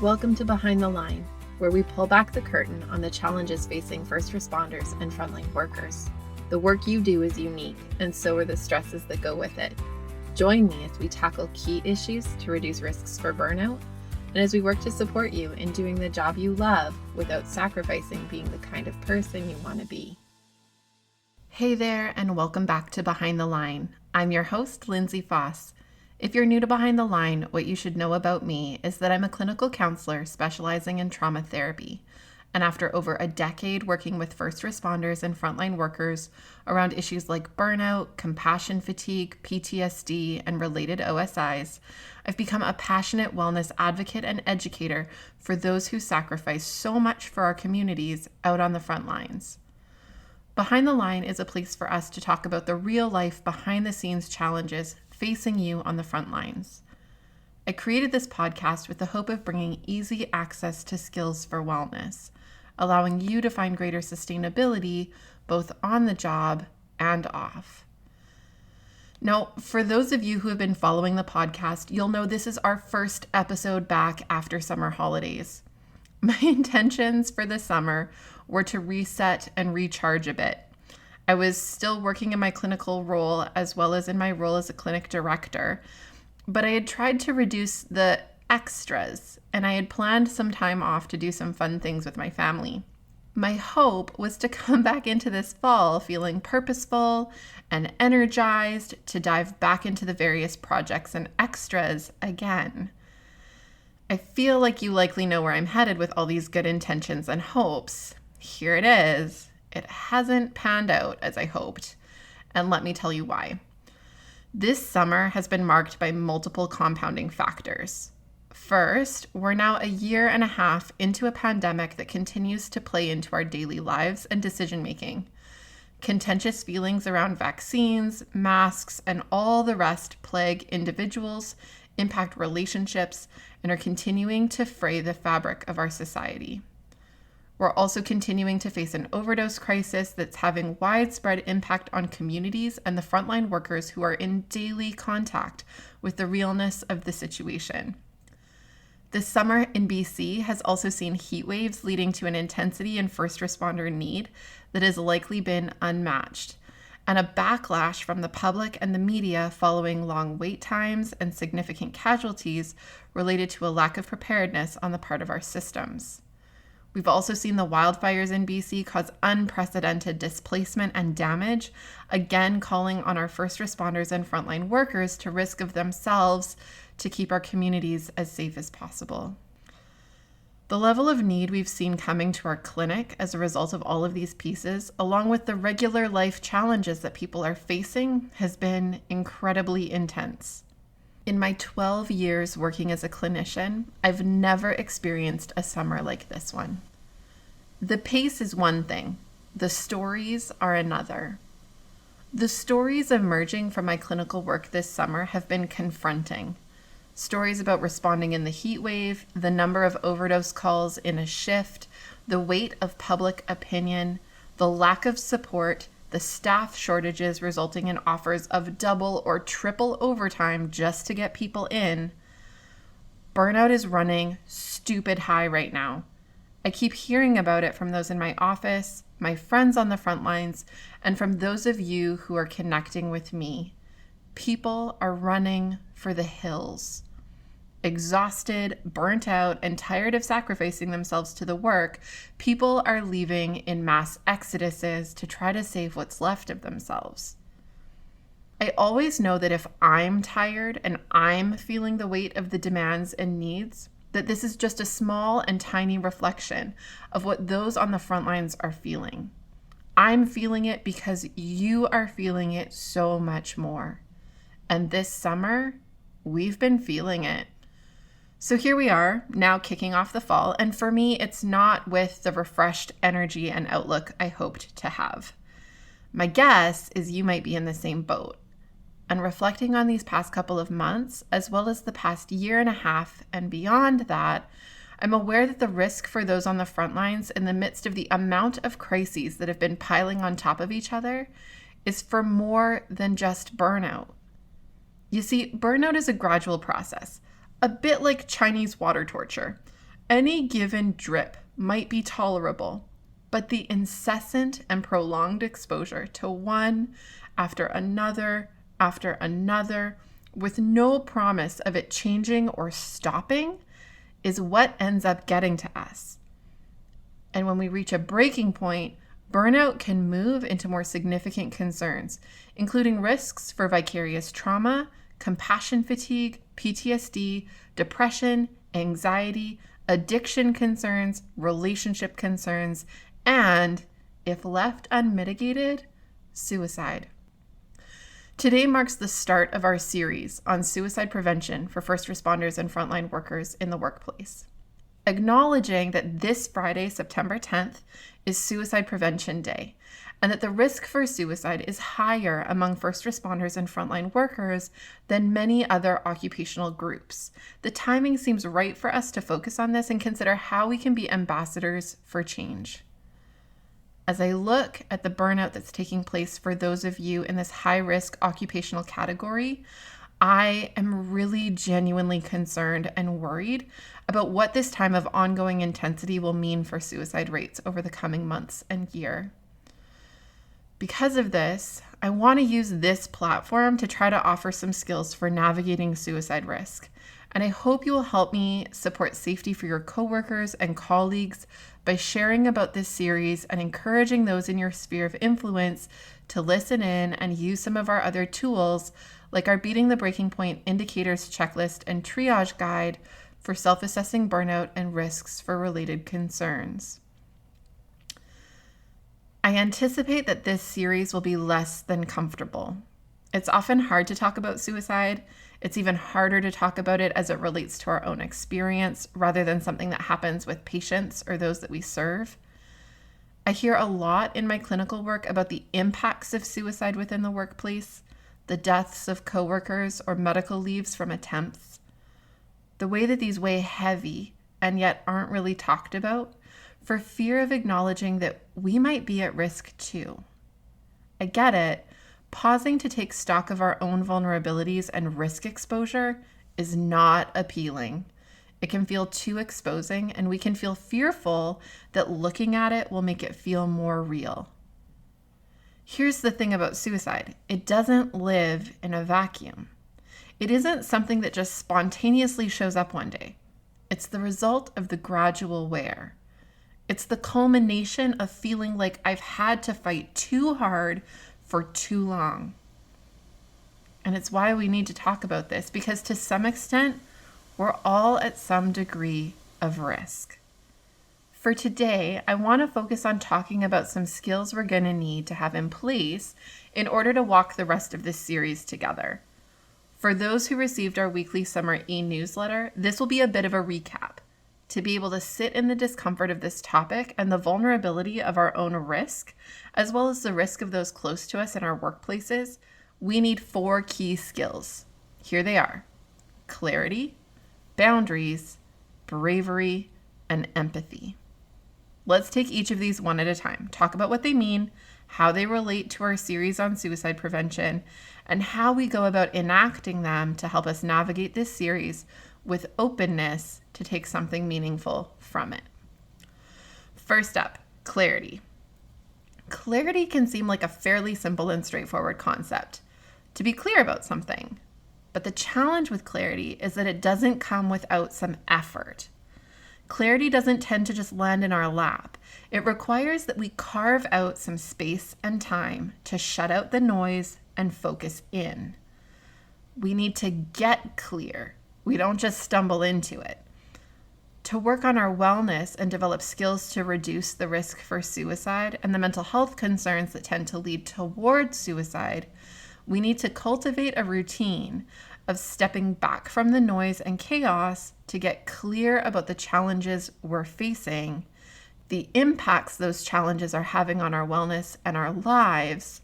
Welcome to Behind the Line, where we pull back the curtain on the challenges facing first responders and frontline workers. The work you do is unique, and so are the stresses that go with it. Join me as we tackle key issues to reduce risks for burnout, and as we work to support you in doing the job you love without sacrificing being the kind of person you want to be. Hey there, and welcome back to Behind the Line. I'm your host, Lindsay Foss. If you're new to Behind the Line, what you should know about me is that I'm a clinical counselor specializing in trauma therapy. And after over a decade working with first responders and frontline workers around issues like burnout, compassion fatigue, PTSD, and related OSIs, I've become a passionate wellness advocate and educator for those who sacrifice so much for our communities out on the front lines. Behind the Line is a place for us to talk about the real life behind the scenes challenges facing you on the front lines. I created this podcast with the hope of bringing easy access to skills for wellness, allowing you to find greater sustainability both on the job and off. Now, for those of you who have been following the podcast, you'll know this is our first episode back after summer holidays. My intentions for the summer were to reset and recharge a bit. I was still working in my clinical role as well as in my role as a clinic director, but I had tried to reduce the extras and I had planned some time off to do some fun things with my family. My hope was to come back into this fall feeling purposeful and energized to dive back into the various projects and extras again. I feel like you likely know where I'm headed with all these good intentions and hopes. Here it is. It hasn't panned out as I hoped, and let me tell you why. This summer has been marked by multiple compounding factors. First, we're now a year and a half into a pandemic that continues to play into our daily lives and decision-making. Contentious feelings around vaccines, masks, and all the rest plague individuals, impact relationships, and are continuing to fray the fabric of our society. We're also continuing to face an overdose crisis that's having widespread impact on communities and the frontline workers who are in daily contact with the realness of the situation. This summer in BC has also seen heat waves leading to an intensity in first responder need that has likely been unmatched, and a backlash from the public and the media following long wait times and significant casualties related to a lack of preparedness on the part of our systems. We've also seen the wildfires in BC cause unprecedented displacement and damage, again calling on our first responders and frontline workers to risk of themselves to keep our communities as safe as possible. The level of need we've seen coming to our clinic as a result of all of these pieces, along with the regular life challenges that people are facing, has been incredibly intense. In my 12 years working as a clinician, I've never experienced a summer like this one. The pace is one thing, the stories are another. The stories emerging from my clinical work this summer have been confronting. Stories about responding in the heat wave, the number of overdose calls in a shift, the weight of public opinion, the lack of support, the staff shortages resulting in offers of double or triple overtime just to get people in. Burnout is running stupid high right now. I keep hearing about it from those in my office, my friends on the front lines, and from those of you who are connecting with me. People are running for the hills. Exhausted, burnt out, and tired of sacrificing themselves to the work, people are leaving in mass exoduses to try to save what's left of themselves. I always know that if I'm tired and I'm feeling the weight of the demands and needs, that this is just a small and tiny reflection of what those on the front lines are feeling. I'm feeling it because you are feeling it so much more. And this summer, we've been feeling it. So here we are, now kicking off the fall, and for me, it's not with the refreshed energy and outlook I hoped to have. My guess is you might be in the same boat. And reflecting on these past couple of months, as well as the past year and a half and beyond that, I'm aware that the risk for those on the front lines in the midst of the amount of crises that have been piling on top of each other is for more than just burnout. You see, burnout is a gradual process, a bit like Chinese water torture. Any given drip might be tolerable, but the incessant and prolonged exposure to one after another, with no promise of it changing or stopping, is what ends up getting to us. And when we reach a breaking point, burnout can move into more significant concerns, including risks for vicarious trauma, compassion fatigue, PTSD, depression, anxiety, addiction concerns, relationship concerns, and, if left unmitigated, suicide. Today marks the start of our series on suicide prevention for first responders and frontline workers in the workplace. Acknowledging that this Friday, September 10th, is Suicide Prevention Day, and that the risk for suicide is higher among first responders and frontline workers than many other occupational groups. The timing seems right for us to focus on this and consider how we can be ambassadors for change. As I look at the burnout that's taking place for those of you in this high-risk occupational category, I am really genuinely concerned and worried about what this time of ongoing intensity will mean for suicide rates over the coming months and year. Because of this, I want to use this platform to try to offer some skills for navigating suicide risk. And I hope you will help me support safety for your coworkers and colleagues by sharing about this series and encouraging those in your sphere of influence to listen in and use some of our other tools, like our Beating the Breaking Point Indicators Checklist and Triage Guide for self-assessing burnout and risks for related concerns. I anticipate that this series will be less than comfortable. It's often hard to talk about suicide. It's even harder to talk about it as it relates to our own experience rather than something that happens with patients or those that we serve. I hear a lot in my clinical work about the impacts of suicide within the workplace, the deaths of coworkers or medical leaves from attempts, the way that these weigh heavy and yet aren't really talked about for fear of acknowledging that we might be at risk too. I get it. Pausing to take stock of our own vulnerabilities and risk exposure is not appealing. It can feel too exposing, and we can feel fearful that looking at it will make it feel more real. Here's the thing about suicide. It doesn't live in a vacuum. It isn't something that just spontaneously shows up one day. It's the result of the gradual wear. It's the culmination of feeling like I've had to fight too hard for too long. And it's why we need to talk about this, because to some extent, we're all at some degree of risk. For today, I want to focus on talking about some skills we're going to need to have in place in order to walk the rest of this series together. For those who received our weekly summer e-newsletter, this will be a bit of a recap. To be able to sit in the discomfort of this topic and the vulnerability of our own risk, as well as the risk of those close to us in our workplaces, we need 4 key skills. Here they are: clarity, boundaries, bravery, and empathy. Let's take each of these one at a time, talk about what they mean, how they relate to our series on suicide prevention, and how we go about enacting them to help us navigate this series with openness to take something meaningful from it. First up, clarity. Clarity can seem like a fairly simple and straightforward concept, to be clear about something. But the challenge with clarity is that it doesn't come without some effort. Clarity doesn't tend to just land in our lap. It requires that we carve out some space and time to shut out the noise and focus in. We need to get clear. We don't just stumble into it. To work on our wellness and develop skills to reduce the risk for suicide and the mental health concerns that tend to lead toward suicide, we need to cultivate a routine of stepping back from the noise and chaos to get clear about the challenges we're facing, the impacts those challenges are having on our wellness and our lives,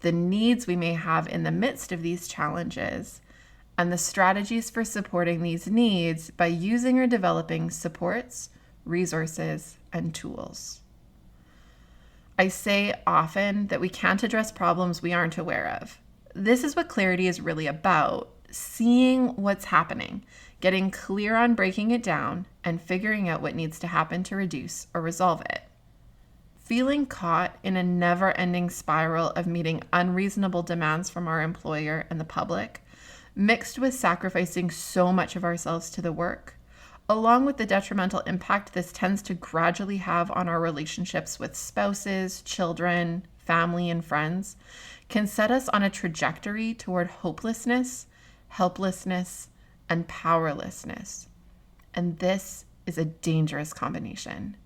the needs we may have in the midst of these challenges, and the strategies for supporting these needs by using or developing supports, resources, and tools. I say often that we can't address problems we aren't aware of. This is what clarity is really about: seeing what's happening, getting clear on breaking it down and figuring out what needs to happen to reduce or resolve it. Feeling caught in a never-ending spiral of meeting unreasonable demands from our employer and the public, mixed with sacrificing so much of ourselves to the work, along with the detrimental impact this tends to gradually have on our relationships with spouses, children, family, and friends, can set us on a trajectory toward hopelessness, helplessness, and powerlessness. And this is a dangerous combination.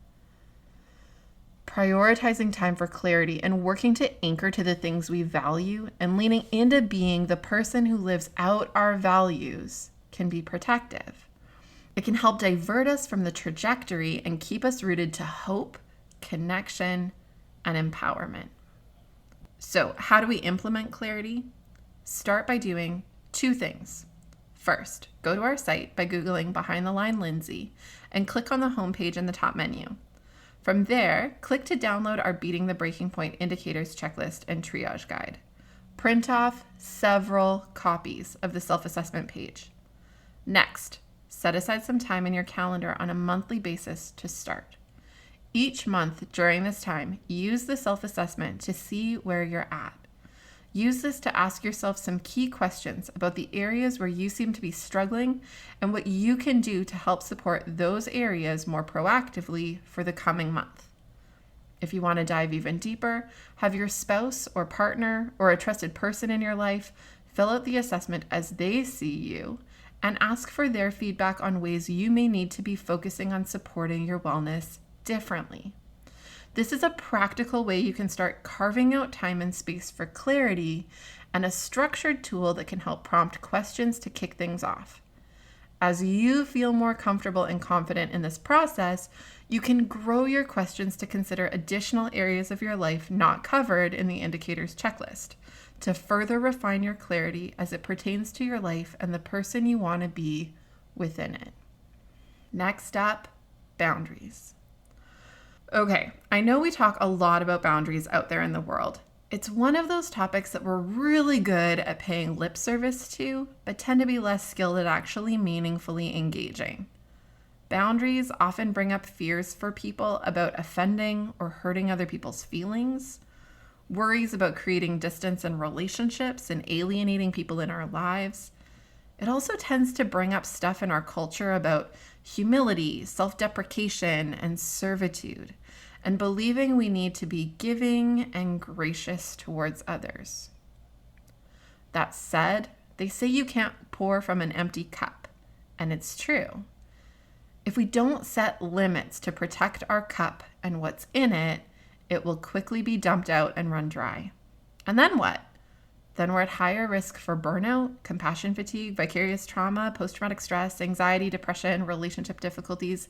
Prioritizing time for clarity and working to anchor to the things we value and leaning into being the person who lives out our values can be protective. It can help divert us from the trajectory and keep us rooted to hope, connection, and empowerment. So, how do we implement clarity? Start by doing 2 things. First, go to our site by Googling Behind the Line Lindsay and click on the homepage in the top menu. From there, click to download our Beating the Breaking Point Indicators Checklist and Triage Guide. Print off several copies of the self-assessment page. Next, set aside some time in your calendar on a monthly basis to start. Each month during this time, use the self-assessment to see where you're at. Use this to ask yourself some key questions about the areas where you seem to be struggling and what you can do to help support those areas more proactively for the coming month. If you want to dive even deeper, have your spouse or partner or a trusted person in your life fill out the assessment as they see you and ask for their feedback on ways you may need to be focusing on supporting your wellness differently. This is a practical way you can start carving out time and space for clarity and a structured tool that can help prompt questions to kick things off. As you feel more comfortable and confident in this process, you can grow your questions to consider additional areas of your life not covered in the indicators checklist to further refine your clarity as it pertains to your life and the person you want to be within it. Next up, boundaries. Okay, I know we talk a lot about boundaries out there in the world. It's one of those topics that we're really good at paying lip service to, but tend to be less skilled at actually meaningfully engaging. Boundaries often bring up fears for people about offending or hurting other people's feelings, worries about creating distance in relationships and alienating people in our lives. It also tends to bring up stuff in our culture about humility, self-deprecation, and servitude, and believing we need to be giving and gracious towards others. That said, they say you can't pour from an empty cup, and it's true. If we don't set limits to protect our cup and what's in it, it will quickly be dumped out and run dry. And then what? Then we're at higher risk for burnout, compassion fatigue, vicarious trauma, post-traumatic stress, anxiety, depression, relationship difficulties,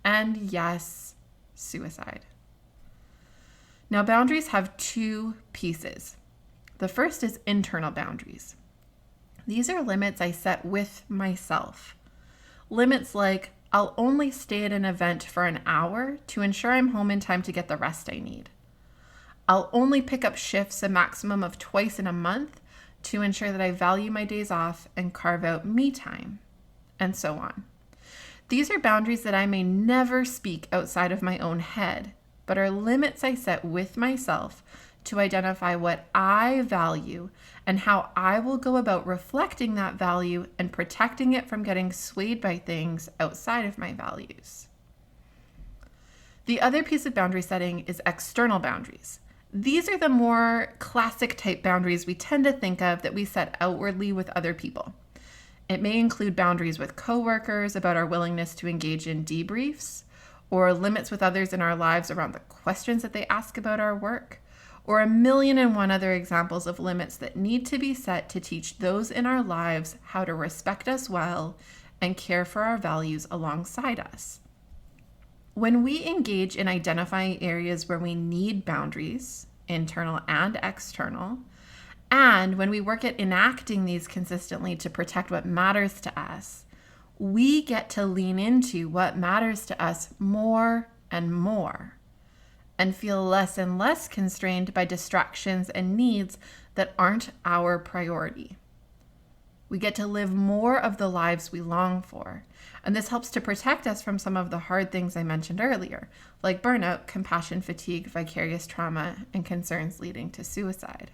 and yes, suicide. Now, boundaries have 2 pieces. The first is internal boundaries. These are limits I set with myself. Limits like, I'll only stay at an event for an hour to ensure I'm home in time to get the rest I need. I'll only pick up shifts a maximum of twice in a month to ensure that I value my days off and carve out me time, and so on. These are boundaries that I may never speak outside of my own head, but are limits I set with myself to identify what I value and how I will go about reflecting that value and protecting it from getting swayed by things outside of my values. The other piece of boundary setting is external boundaries. These are the more classic type boundaries we tend to think of that we set outwardly with other people. It may include boundaries with coworkers about our willingness to engage in debriefs, or limits with others in our lives around the questions that they ask about our work, or 1,000,001 other examples of limits that need to be set to teach those in our lives how to respect us well and care for our values alongside us. When we engage in identifying areas where we need boundaries, internal and external, and when we work at enacting these consistently to protect what matters to us, we get to lean into what matters to us more and more, and feel less and less constrained by distractions and needs that aren't our priority. We get to live more of the lives we long for. And this helps to protect us from some of the hard things I mentioned earlier, like burnout, compassion fatigue, vicarious trauma, and concerns leading to suicide.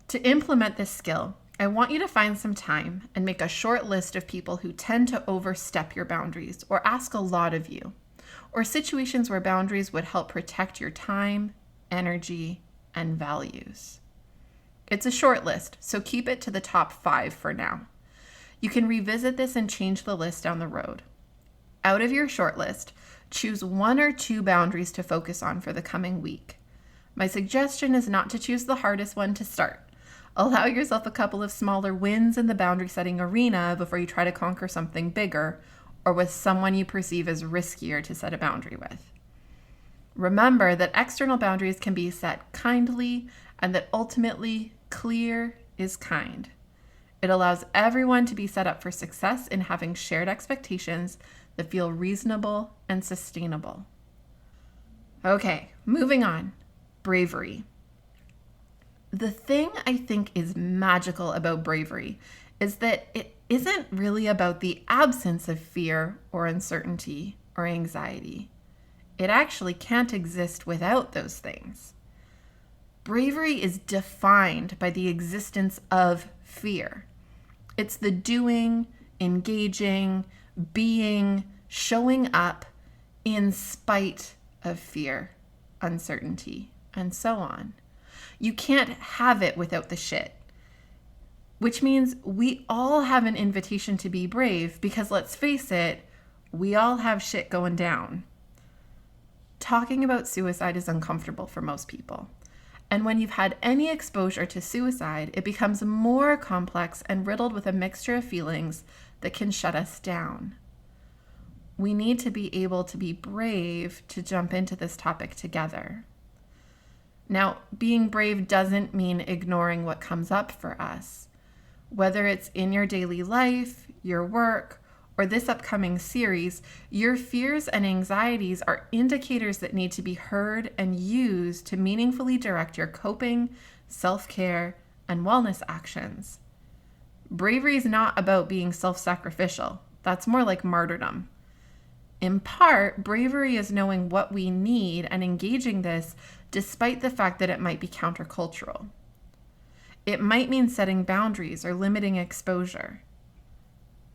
To implement this skill, I want you to find some time and make a short list of people who tend to overstep your boundaries or ask a lot of you, or situations where boundaries would help protect your time, energy, and values. It's a short list, so keep it to the top 5 for now. You can revisit this and change the list down the road. Out of your short list, choose 1 or 2 boundaries to focus on for the coming week. My suggestion is not to choose the hardest one to start. Allow yourself a couple of smaller wins in the boundary setting arena before you try to conquer something bigger or with someone you perceive as riskier to set a boundary with. Remember that external boundaries can be set kindly and that ultimately clear is kind. It allows everyone to be set up for success in having shared expectations that feel reasonable and sustainable. Okay, moving on. Bravery. The thing I think is magical about bravery is that it isn't really about the absence of fear or uncertainty or anxiety. It actually can't exist without those things. Bravery is defined by the existence of fear. It's the doing, engaging, being, showing up in spite of fear, uncertainty, and so on. You can't have it without the shit. Which means we all have an invitation to be brave because let's face it, we all have shit going down. Talking about suicide is uncomfortable for most people. And when you've had any exposure to suicide, it becomes more complex and riddled with a mixture of feelings that can shut us down. We need to be able to be brave to jump into this topic together. Now, being brave doesn't mean ignoring what comes up for us. Whether it's in your daily life, your work, or this upcoming series, your fears and anxieties are indicators that need to be heard and used to meaningfully direct your coping, self-care, and wellness actions. Bravery is not about being self-sacrificial. That's more like martyrdom. In part, bravery is knowing what we need and engaging this despite the fact that it might be countercultural. It might mean setting boundaries or limiting exposure.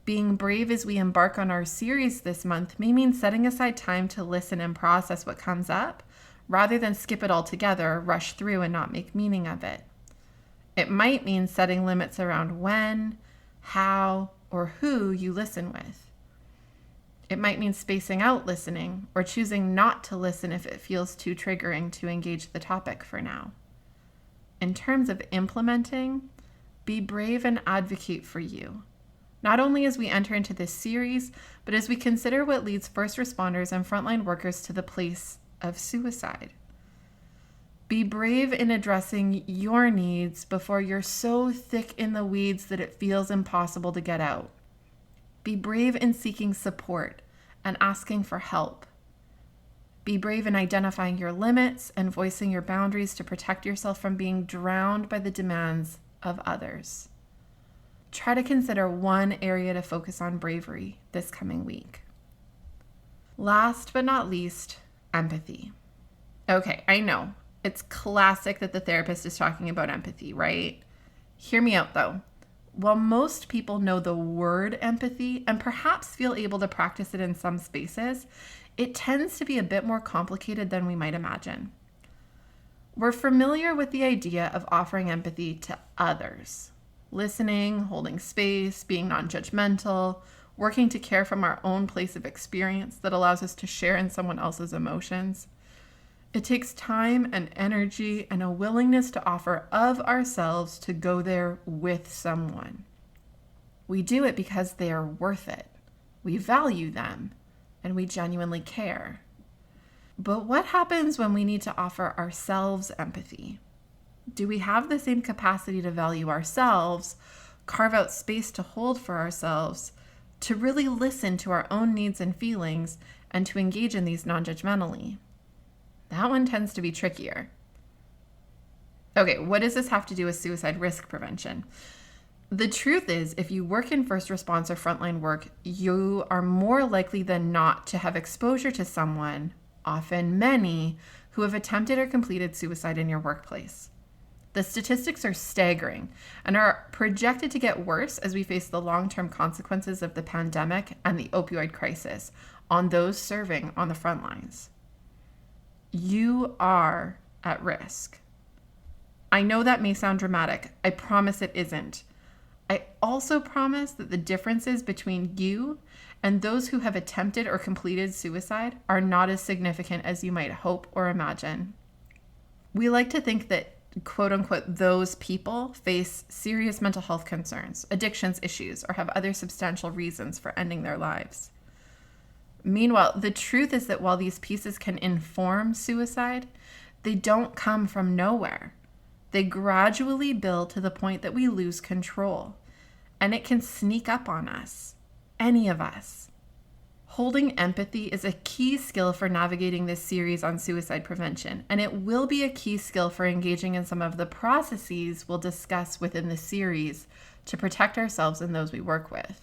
Being brave as we embark on our series this month may mean setting aside time to listen and process what comes up, rather than skip it altogether, rush through, and not make meaning of it. It might mean setting limits around when, how, or who you listen with. It might mean spacing out listening, or choosing not to listen if it feels too triggering to engage the topic for now. In terms of implementing, be brave and advocate for you. Not only as we enter into this series, but as we consider what leads first responders and frontline workers to the place of suicide. Be brave in addressing your needs before you're so thick in the weeds that it feels impossible to get out. Be brave in seeking support and asking for help. Be brave in identifying your limits and voicing your boundaries to protect yourself from being drowned by the demands of others. Try to consider one area to focus on bravery this coming week. Last but not least, empathy. Okay, I know, it's classic that the therapist is talking about empathy, right? Hear me out though. While most people know the word empathy and perhaps feel able to practice it in some spaces, it tends to be a bit more complicated than we might imagine. We're familiar with the idea of offering empathy to others. Listening, holding space, being non-judgmental, working to care from our own place of experience that allows us to share in someone else's emotions. It takes time and energy and a willingness to offer of ourselves to go there with someone. We do it because they are worth it. We value them, and we genuinely care. But what happens when we need to offer ourselves empathy? Do we have the same capacity to value ourselves, carve out space to hold for ourselves, to really listen to our own needs and feelings, and to engage in these non-judgmentally? That one tends to be trickier. Okay, what does this have to do with suicide risk prevention? The truth is, if you work in first response or frontline work, you are more likely than not to have exposure to someone, often many, who have attempted or completed suicide in your workplace. The statistics are staggering and are projected to get worse as we face the long-term consequences of the pandemic and the opioid crisis on those serving on the front lines. You are at risk. I know that may sound dramatic. I promise it isn't. I also promise that the differences between you and those who have attempted or completed suicide are not as significant as you might hope or imagine. We like to think that, quote unquote, those people face serious mental health concerns, addictions issues, or have other substantial reasons for ending their lives. Meanwhile, the truth is that while these pieces can inform suicide, they don't come from nowhere. They gradually build to the point that we lose control, and it can sneak up on us, any of us. Holding empathy is a key skill for navigating this series on suicide prevention, and it will be a key skill for engaging in some of the processes we'll discuss within the series to protect ourselves and those we work with.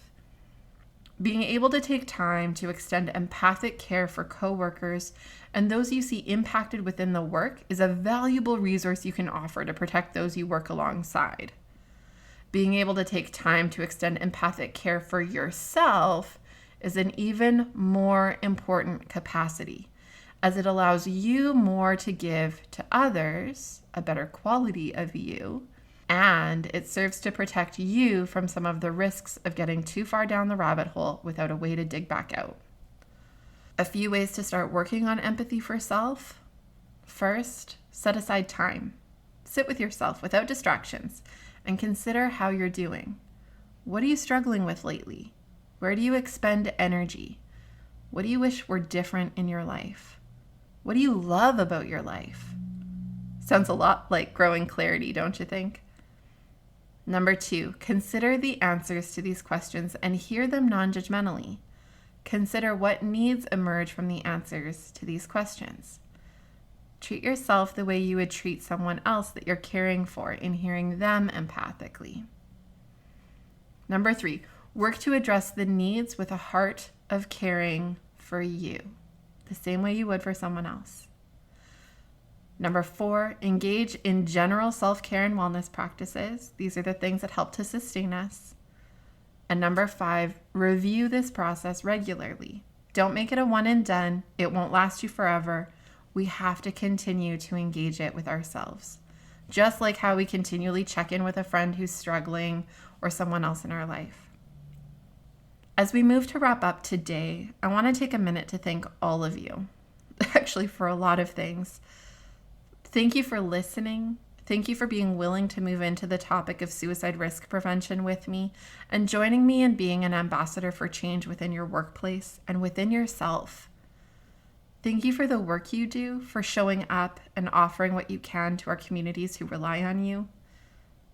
Being able to take time to extend empathic care for coworkers and those you see impacted within the work is a valuable resource you can offer to protect those you work alongside. Being able to take time to extend empathic care for yourself is an even more important capacity, as it allows you more to give to others, a better quality of you, and it serves to protect you from some of the risks of getting too far down the rabbit hole without a way to dig back out. A few ways to start working on empathy for self. First, set aside time. Sit with yourself without distractions and consider how you're doing. What are you struggling with lately? Where do you expend energy? What do you wish were different in your life? What do you love about your life? Sounds a lot like growing clarity, don't you think? Number 2, consider the answers to these questions and hear them non-judgmentally. Consider what needs emerge from the answers to these questions. Treat yourself the way you would treat someone else that you're caring for in hearing them empathically. Number 3, work to address the needs with a heart of caring for you, the same way you would for someone else. Number 4, engage in general self-care and wellness practices. These are the things that help to sustain us. And number 5, review this process regularly. Don't make it a one and done. It won't last you forever. We have to continue to engage it with ourselves, just like how we continually check in with a friend who's struggling or someone else in our life. As we move to wrap up today, I want to take a minute to thank all of you, actually for a lot of things. Thank you for listening. Thank you for being willing to move into the topic of suicide risk prevention with me and joining me in being an ambassador for change within your workplace and within yourself. Thank you for the work you do, for showing up and offering what you can to our communities who rely on you.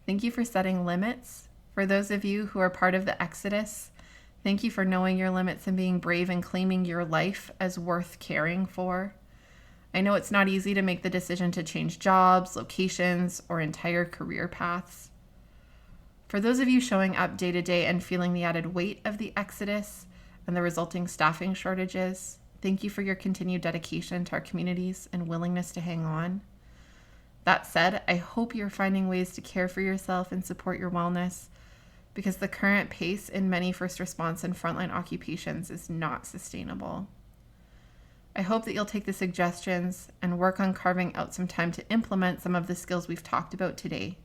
Thank you for setting limits. For those of you who are part of the Exodus, thank you for knowing your limits and being brave and claiming your life as worth caring for. I know it's not easy to make the decision to change jobs, locations, or entire career paths. For those of you showing up day to day and feeling the added weight of the exodus and the resulting staffing shortages, thank you for your continued dedication to our communities and willingness to hang on. That said, I hope you're finding ways to care for yourself and support your wellness, because the current pace in many first response and frontline occupations is not sustainable. I hope that you'll take the suggestions and work on carving out some time to implement some of the skills we've talked about today.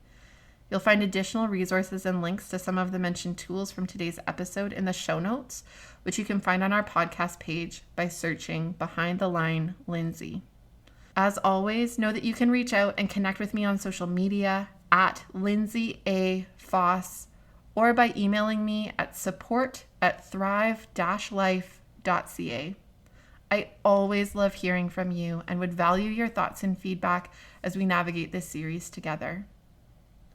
You'll find additional resources and links to some of the mentioned tools from today's episode in the show notes, which you can find on our podcast page by searching Behind the Line Lindsay. As always, know that you can reach out and connect with me on social media at Lindsay A. Foss or by emailing me at support@thrive-life.ca. I always love hearing from you and would value your thoughts and feedback as we navigate this series together.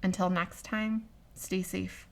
Until next time, stay safe.